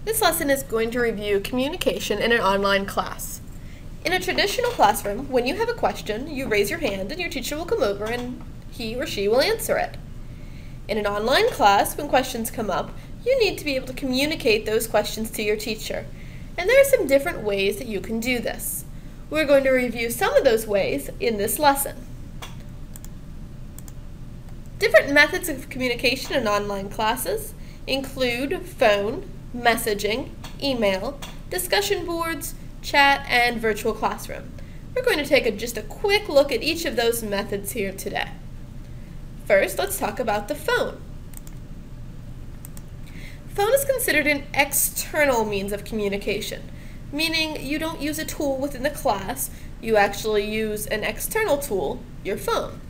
This lesson is going to review communication in an online class. In a traditional classroom, when you have a question, you raise your hand and your teacher will come over and he or she will answer it. In an online class, when questions come up, you need to be able to communicate those questions to your teacher. And there are some different ways that you can do this. We're going to review some of those ways in this lesson. Different methods of communication in online classes include phone, messaging, email, discussion boards, chat, and virtual classroom. We're going to take just a quick look at each of those methods here today. First, let's talk about the phone. Phone is considered an external means of communication, meaning you don't use a tool within the class, you actually use an external tool, your phone.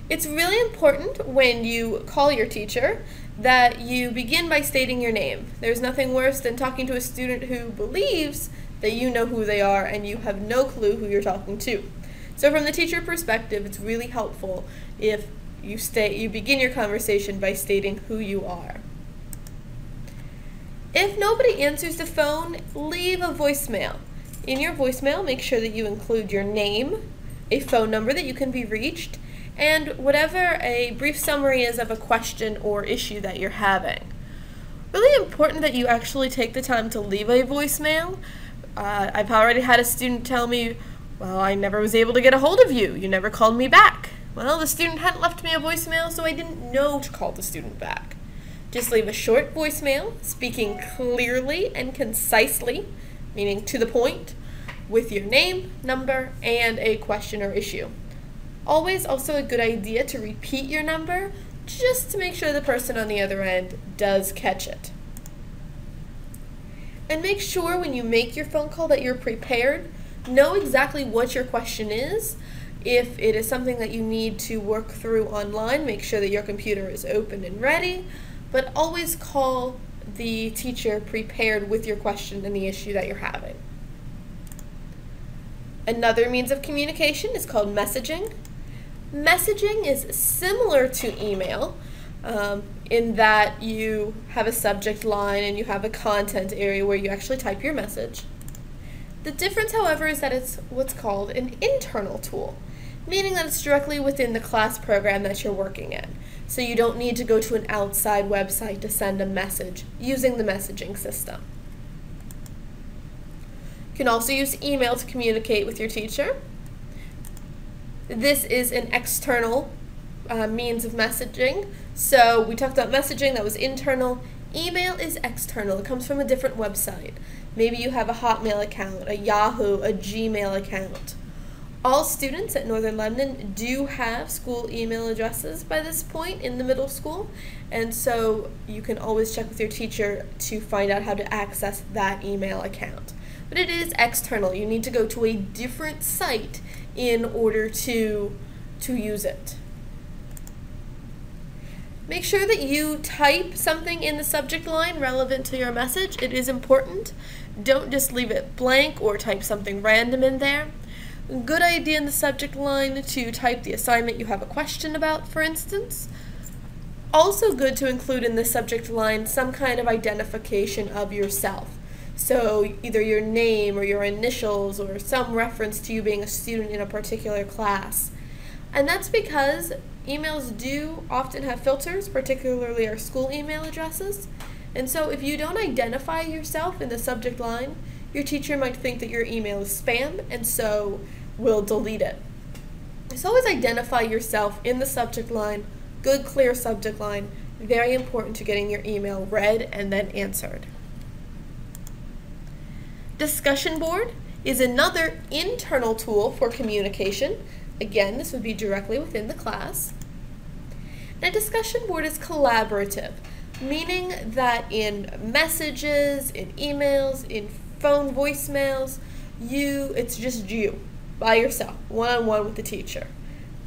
It's really important when you call your teacher that you begin by stating your name. There's nothing worse than talking to a student who believes that you know who they are and you have no clue who you're talking to. So from the teacher perspective, it's really helpful if you begin your conversation by stating who you are. If nobody answers the phone, leave a voicemail. In your voicemail, make sure that you include your name, a phone number that you can be reached, and whatever a brief summary is of a question or issue that you're having. Really important that you actually take the time to leave a voicemail. I've already had a student tell me, well, I never was able to get a hold of you. You never called me back. Well, the student hadn't left me a voicemail, so I didn't know to call the student back. Just leave a short voicemail, speaking clearly and concisely, meaning to the point, with your name, number, and a question or issue. Always also a good idea to repeat your number just to make sure the person on the other end does catch it. And make sure when you make your phone call that you're prepared. Know exactly what your question is. If it is something that you need to work through online, make sure that your computer is open and ready, but always call the teacher prepared with your question and the issue that you're having. Another means of communication is called messaging. Messaging is similar to email in that you have a subject line and you have a content area where you actually type your message. The difference, however, is that it's what's called an internal tool, meaning that it's directly within the class program that you're working in. So you don't need to go to an outside website to send a message using the messaging system. You can also use email to communicate with your teacher. This is an external means of messaging. So we talked about messaging, that was internal. Email is external. It comes from a different website. Maybe you have a Hotmail account, a Yahoo, a Gmail account. All students at Northern Lebanon do have school email addresses by this point in the middle school, and so you can always check with your teacher to find out how to access that email account. But it is external. You need to go to a different site in order to use it. Make sure that you type something in the subject line relevant to your message. It is important. Don't just leave it blank or type something random in there. Good idea in the subject line to type the assignment you have a question about, for instance. Also good to include in the subject line some kind of identification of yourself. So either your name or your initials or some reference to you being a student in a particular class. And that's because emails do often have filters, particularly our school email addresses. And so if you don't identify yourself in the subject line, your teacher might think that your email is spam and so will delete it. So always identify yourself in the subject line, good clear subject line, very important to getting your email read and then answered. Discussion board is another internal tool for communication. Again, this would be directly within the class. And a discussion board is collaborative, meaning that in messages, in emails, in phone voicemails, it's just you, by yourself, one-on-one with the teacher.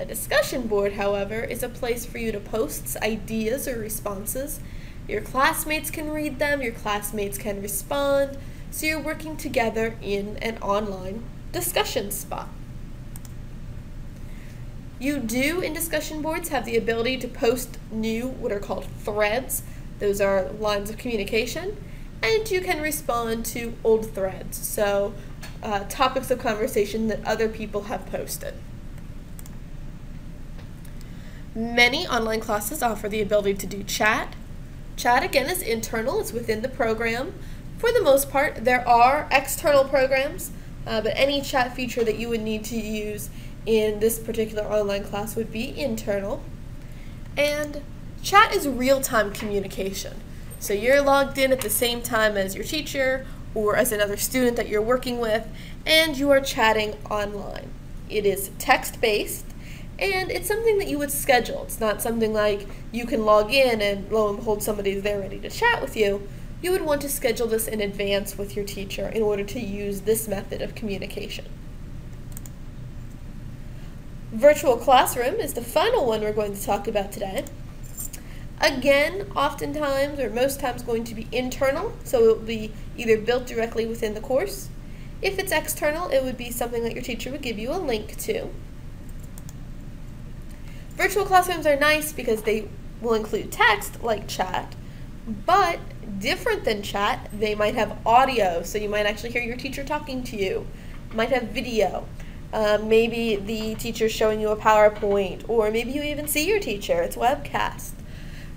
A discussion board, however, is a place for you to post ideas or responses. Your classmates can read them, your classmates can respond, so you're working together in an online discussion spot. You do, in discussion boards, have the ability to post new, what are called threads. Those are lines of communication. And you can respond to old threads, so topics of conversation that other people have posted. Many online classes offer the ability to do chat. Chat, again, is internal. It's within the program. For the most part, there are external programs, but any chat feature that you would need to use in this particular online class would be internal. And chat is real-time communication. So you're logged in at the same time as your teacher or as another student that you're working with, and you are chatting online. It is text-based, and it's something that you would schedule. It's not something like you can log in and lo and behold somebody's there ready to chat with you. You would want to schedule this in advance with your teacher in order to use this method of communication. Virtual classroom is the final one we're going to talk about today. Again, oftentimes or most times going to be internal, so it will be either built directly within the course. If it's external, it would be something that your teacher would give you a link to. Virtual classrooms are nice because they will include text like chat, but different than chat, they might have audio, so you might actually hear your teacher talking to you. Might have video. Maybe the teacher's showing you a PowerPoint, or maybe you even see your teacher. It's webcast.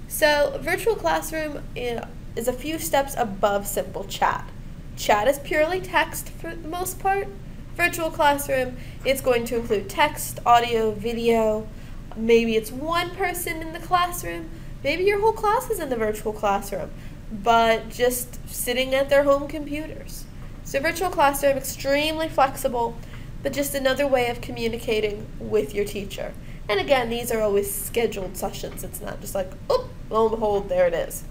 So virtual classroom is a few steps above simple chat. Chat is purely text for the most part. Virtual classroom, it's going to include text, audio, video. Maybe it's one person in the classroom. Maybe your whole class is in the virtual classroom, but just sitting at their home computers. So virtual classroom, extremely flexible, but just another way of communicating with your teacher. And again, these are always scheduled sessions. It's not just like, oh, lo and behold, there it is.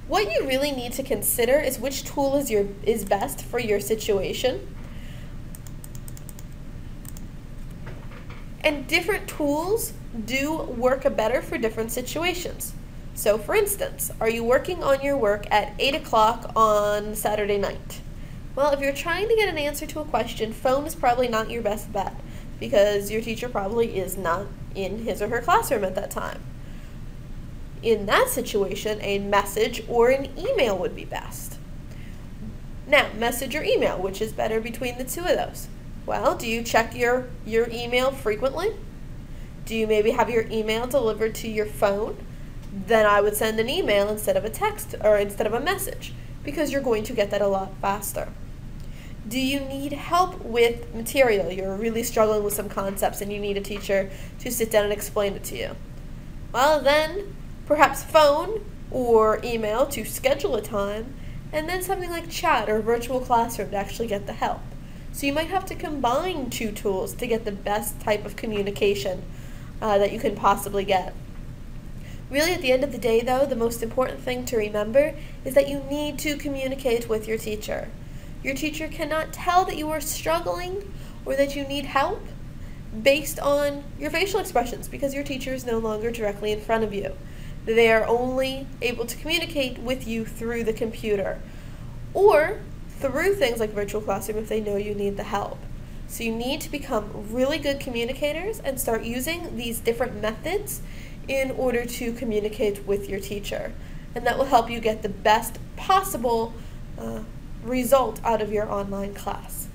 What you really need to consider is which tool is best for your situation. And different tools do work better for different situations. So for instance, are you working on your work at 8 o'clock on Saturday night? Well, if you're trying to get an answer to a question, phone is probably not your best bet because your teacher probably is not in his or her classroom at that time. In that situation, a message or an email would be best. Now, message or email, which is better between the two of those? Well, do you check your email frequently? Do you maybe have your email delivered to your phone? Then I would send an email instead of a text or instead of a message because you're going to get that a lot faster. Do you need help with material? You're really struggling with some concepts and you need a teacher to sit down and explain it to you. Well, then perhaps phone or email to schedule a time, and then something like chat or virtual classroom to actually get the help. So you might have to combine two tools to get the best type of communication that you can possibly get. Really, at the end of the day, though, the most important thing to remember is that you need to communicate with your teacher. Your teacher cannot tell that you are struggling or that you need help based on your facial expressions because your teacher is no longer directly in front of you. They are only able to communicate with you through the computer or through things like virtual classroom if they know you need the help. So you need to become really good communicators and start using these different methods in order to communicate with your teacher. And that will help you get the best possible result out of your online class.